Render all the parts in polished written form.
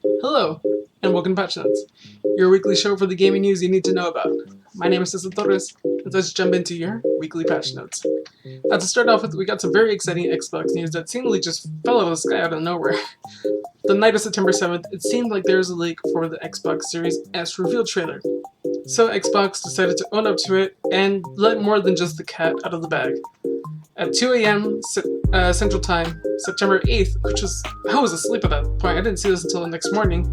Hello, and welcome to Patch Notes, your weekly show for the gaming news you need to know about. My name is Cesar Torres, and let's jump into your weekly Patch Notes. Now, to start off with, we got some very exciting Xbox news that seemingly just fell out of the sky out of nowhere. The night of September 7th, it seemed like there was a leak for the Xbox Series S reveal trailer. So Xbox decided to own up to it and let more than just the cat out of the bag. At 2 a.m. Central Time, September 8th, I was asleep at that point, I didn't see this until the next morning,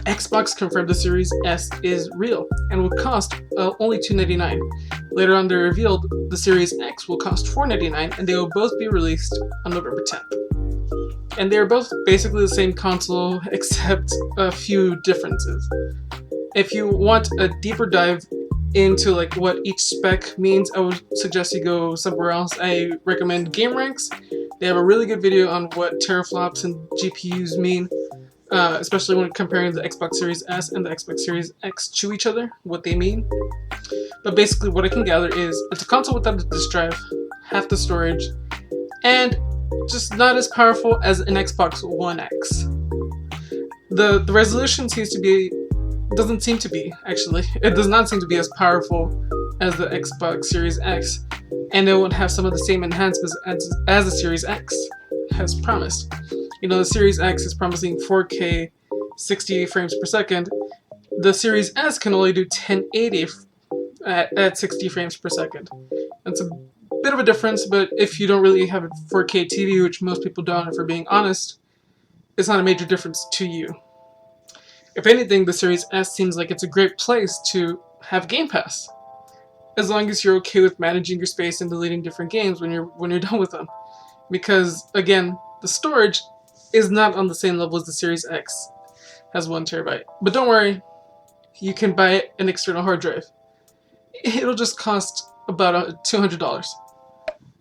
Xbox confirmed the Series S is real and will cost only $299. Later on they revealed the Series X will cost $499 and they will both be released on November 10th. And they are both basically the same console except a few differences. If you want a deeper dive into what each spec means, I would suggest you go somewhere else. I recommend GameRanks. They have a really good video on what teraflops and GPUs mean, especially when comparing the Xbox Series S and the Xbox Series X to each other, what they mean. But basically what I can gather is it's a console without a disk drive, half the storage, and just not as powerful as an Xbox One X. The resolution doesn't seem to be, actually. It does not seem to be as powerful as the Xbox Series X, and it won't have some of the same enhancements as the Series X has promised. You know, the Series X is promising 4K 60 frames per second. The Series S can only do 1080 at 60 frames per second. That's a bit of a difference, but if you don't really have a 4K TV, which most people don't, if we're being honest, it's not a major difference to you. If anything, the Series S seems like it's a great place to have Game Pass, as long as you're okay with managing your space and deleting different games when you're done with them. Because again, the storage is not on the same level as the Series X, has 1 terabyte. But don't worry, you can buy an external hard drive. It'll just cost about $200,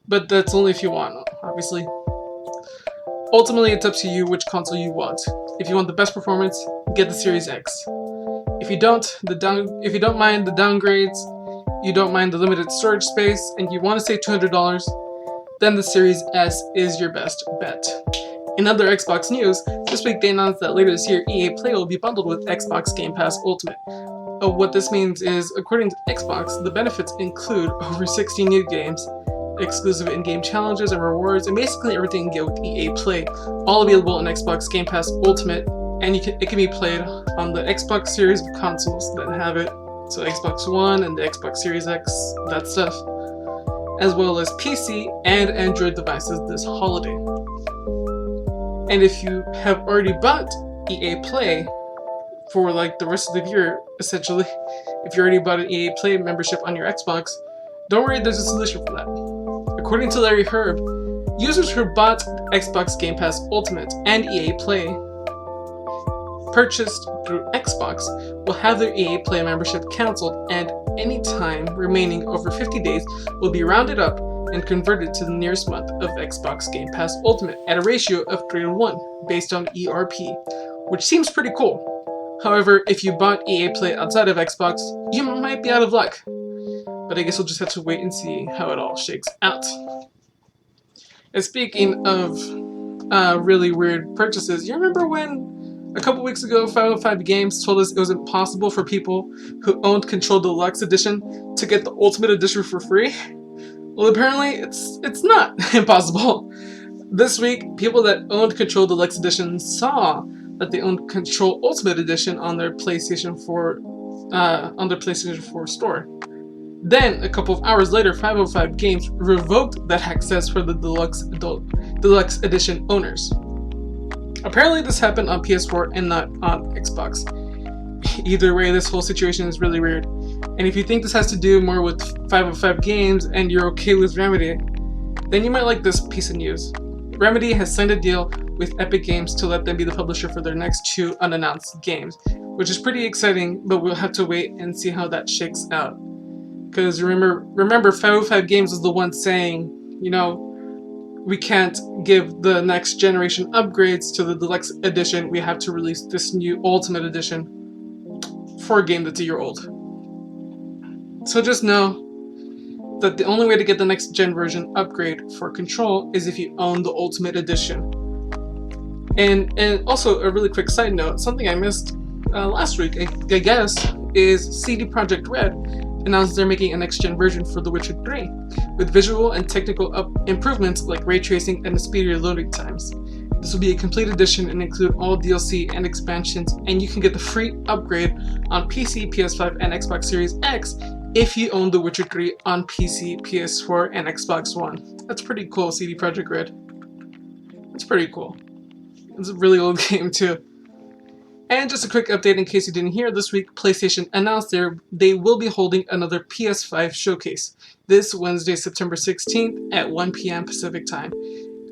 but that's only if you want, obviously. Ultimately, it's up to you which console you want. If you want the best performance, get the Series X. If you don't mind the downgrades, you don't mind the limited storage space, and you want to save $200, then the Series S is your best bet. In other Xbox news, this week they announced that later this year, EA Play will be bundled with Xbox Game Pass Ultimate. What this means is, according to Xbox, the benefits include over 60 new games, exclusive in-game challenges and rewards, and basically everything you get with EA Play, all available on Xbox Game Pass Ultimate, and it can be played on the Xbox series of consoles that have it, so Xbox One and the Xbox Series X, that stuff, as well as PC and Android devices this holiday. And if you have already bought EA Play for the rest of the year, essentially, if you already bought an EA Play membership on your Xbox, don't worry, there's a solution for that. According to Larry Herb, users who bought Xbox Game Pass Ultimate and EA Play purchased through Xbox will have their EA Play membership cancelled, and any time remaining over 50 days will be rounded up and converted to the nearest month of Xbox Game Pass Ultimate at a ratio of 3:1 based on ERP, which seems pretty cool. However, if you bought EA Play outside of Xbox, you might be out of luck. But I guess we'll just have to wait and see how it all shakes out. And speaking of really weird purchases, you remember when a couple weeks ago 505 Games told us it was impossible for people who owned Control Deluxe Edition to get the Ultimate Edition for free? Well, apparently it's not impossible. This week, people that owned Control Deluxe Edition saw that they owned Control Ultimate Edition on their PlayStation 4 store. Then, a couple of hours later, 505 Games revoked that access for the Deluxe Edition owners. Apparently this happened on PS4 and not on Xbox. Either way, this whole situation is really weird. And if you think this has to do more with 505 Games and you're okay with Remedy, then you might like this piece of news. Remedy has signed a deal with Epic Games to let them be the publisher for their next 2 unannounced games, which is pretty exciting, but we'll have to wait and see how that shakes out. Because remember 505 Games was the one saying, we can't give the next generation upgrades to the Deluxe Edition, we have to release this new Ultimate Edition for a game that's a year old. So just know that the only way to get the next gen version upgrade for Control is if you own the Ultimate Edition. And also a really quick side note, something I missed last week, I guess, is CD Projekt Red announced they're making a next-gen version for The Witcher 3, with visual and technical improvements like ray tracing and speedier loading times. This will be a complete edition and include all DLC and expansions, and you can get the free upgrade on PC, PS5, and Xbox Series X if you own The Witcher 3 on PC, PS4, and Xbox One. That's pretty cool, CD Projekt Red. That's pretty cool. It's a really old game too. And just a quick update in case you didn't hear, this week PlayStation announced they will be holding another PS5 showcase this Wednesday, September 16th at 1 p.m. Pacific Time.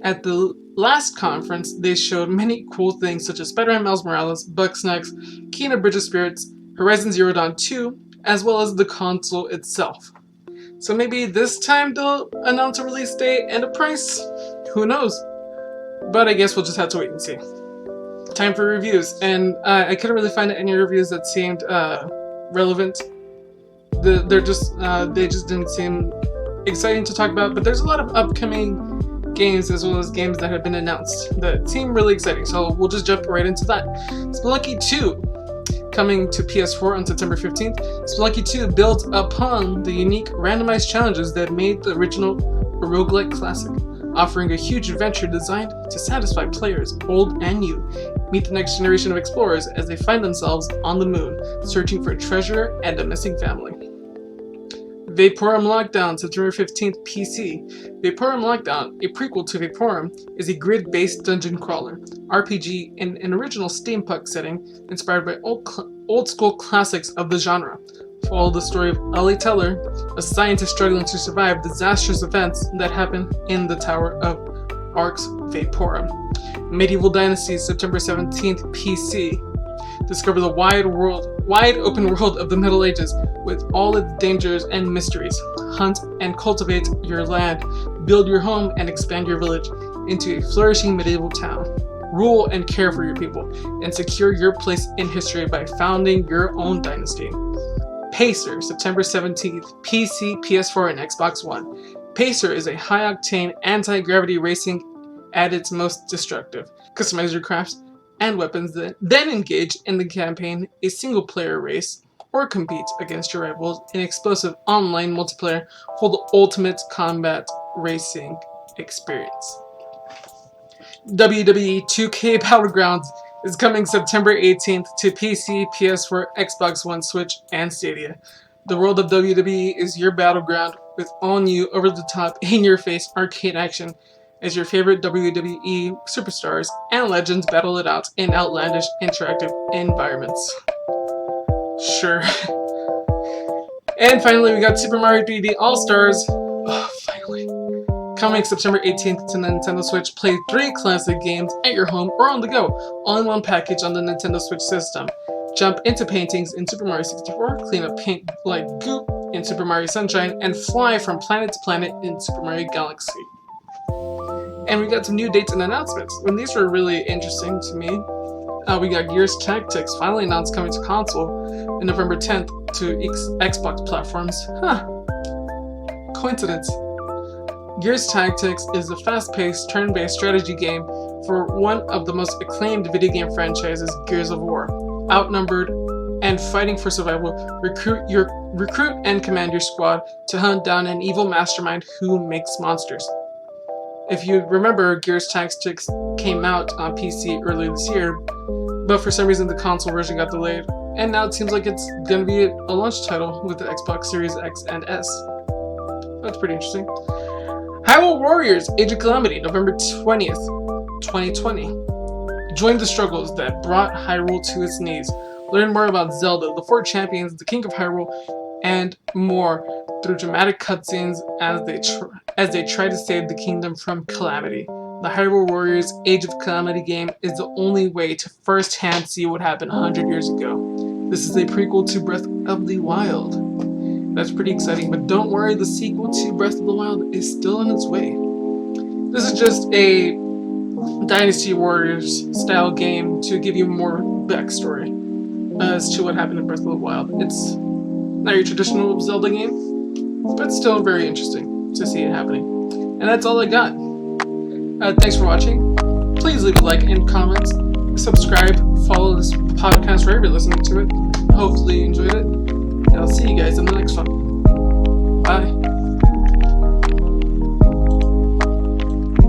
At the last conference, they showed many cool things such as Spider-Man Miles Morales, Bugsnax, Kena Bridge of Spirits, Horizon Zero Dawn 2, as well as the console itself. So maybe this time they'll announce a release date and a price? Who knows? But I guess we'll just have to wait and see. Time for reviews, and I couldn't really find any reviews that seemed relevant. They just didn't seem exciting to talk about, but there's a lot of upcoming games as well as games that have been announced that seem really exciting, so we'll just jump right into that. Spelunky 2, coming to PS4 on September 15th. Spelunky 2 builds upon the unique randomized challenges that made the original a roguelike classic, offering a huge adventure designed to satisfy players, old and new. Meet the next generation of explorers as they find themselves on the moon, searching for a treasure and a missing family. Vaporum Lockdown, September 15th, PC. Vaporum Lockdown, a prequel to Vaporum, is a grid-based dungeon crawler RPG in an original steampunk setting inspired by old-school classics of the genre. Follow the story of Ellie Teller, a scientist struggling to survive disastrous events that happen in the Tower of Arx Vaporum. Medieval Dynasties, September 17th, PC. Discover the wide open world of the Middle Ages with all its dangers and mysteries. Hunt and cultivate your land, build your home and expand your village into a flourishing medieval town. Rule and care for your people, and secure your place in history by founding your own dynasty. Pacer, September 17th, PC, PS4, and Xbox One. Pacer is a high-octane anti-gravity racing at its most destructive. Customize your crafts and weapons, then engage in the campaign, a single-player race, or compete against your rivals in explosive online multiplayer for the ultimate combat racing experience. WWE 2K Battlegrounds is coming September 18th to PC, PS4, Xbox One, Switch, and Stadia. The world of WWE is your battleground with all new, over-the-top, in-your-face arcade action as your favorite WWE superstars and legends battle it out in outlandish, interactive environments. Sure. And finally, we got Super Mario 3D All-Stars. Oh, finally. Coming September 18th to Nintendo Switch, play 3 classic games at your home or on the go, all in one package on the Nintendo Switch system. Jump into paintings in Super Mario 64, clean up paint like goop in Super Mario Sunshine, and fly from planet to planet in Super Mario Galaxy. And we got some new dates and announcements, and these were really interesting to me. We got Gears Tactics finally announced coming to console in November 10th to Xbox platforms. Coincidence. Gears Tactics is a fast-paced, turn-based strategy game for one of the most acclaimed video game franchises, Gears of War. Outnumbered and fighting for survival, recruit and command your squad to hunt down an evil mastermind who makes monsters. If you remember, Gears Tactics came out on PC earlier this year, but for some reason the console version got delayed, and now it seems like it's going to be a launch title with the Xbox Series X and S. That's pretty interesting. Hyrule Warriors Age of Calamity, November 20th, 2020. Join the struggles that brought Hyrule to its knees. Learn more about Zelda, the 4 champions, the King of Hyrule, and more through dramatic cutscenes as they try to save the kingdom from calamity. The Hyrule Warriors Age of Calamity game is the only way to first-hand see what happened 100 years ago. This is a prequel to Breath of the Wild. That's pretty exciting, but don't worry, the sequel to Breath of the Wild is still on its way. This is just a Dynasty Warriors style game to give you more backstory as to what happened in Breath of the Wild. It's not your traditional Zelda game, but still very interesting to see it happening. And that's all I got. Thanks for watching. Please leave a like and comment. Subscribe, follow this podcast wherever you're listening to it. Hopefully you enjoyed it. And I'll see you guys in the next one.